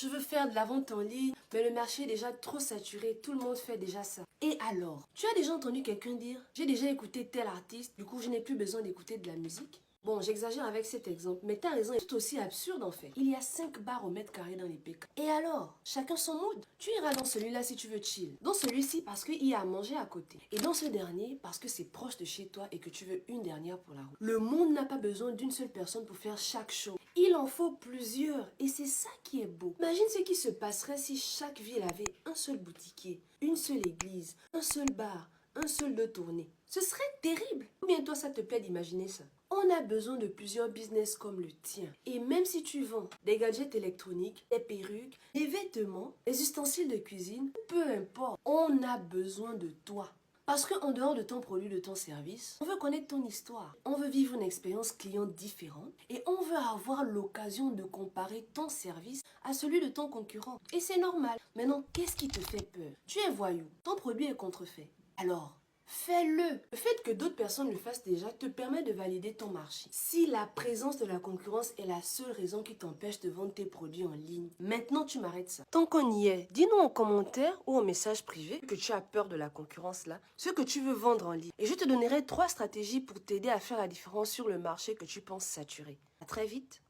Je veux faire de la vente en ligne, mais le marché est déjà trop saturé, tout le monde fait déjà ça. Et alors, tu as déjà entendu quelqu'un dire, j'ai déjà écouté tel artiste, du coup je n'ai plus besoin d'écouter de la musique? Bon, j'exagère avec cet exemple, mais ta raison est tout aussi absurde en fait. Il y a 5 bars au mètre carré dans les PK. Et alors, chacun son mood. Tu iras dans celui-là si tu veux chill. Dans celui-ci parce qu'il y a à manger à côté. Et dans ce dernier parce que c'est proche de chez toi et que tu veux une dernière pour la route. Le monde n'a pas besoin d'une seule personne pour faire chaque show. Il en faut plusieurs et c'est ça qui est beau. Imagine ce qui se passerait si chaque ville avait un seul boutiquier, une seule église, un seul bar, un seul de tournée. Ce serait terrible. Combien toi ça te plaît d'imaginer ça? On a besoin de plusieurs business comme le tien. Et même si tu vends des gadgets électroniques, des perruques, des vêtements, des ustensiles de cuisine, peu importe, on a besoin de toi. Parce qu'en dehors de ton produit, de ton service, on veut connaître ton histoire. On veut vivre une expérience client différente et on veut avoir l'occasion de comparer ton service à celui de ton concurrent. Et c'est normal. Maintenant, qu'est-ce qui te fait peur? Tu es voyou, ton produit est contrefait. Alors, fais-le. Le fait que d'autres personnes le fassent déjà te permet de valider ton marché. Si la présence de la concurrence est la seule raison qui t'empêche de vendre tes produits en ligne, maintenant tu m'arrêtes ça. Tant qu'on y est, dis-nous en commentaire ou en message privé que tu as peur de la concurrence là, ce que tu veux vendre en ligne. Et je te donnerai 3 stratégies pour t'aider à faire la différence sur le marché que tu penses saturer. À très vite.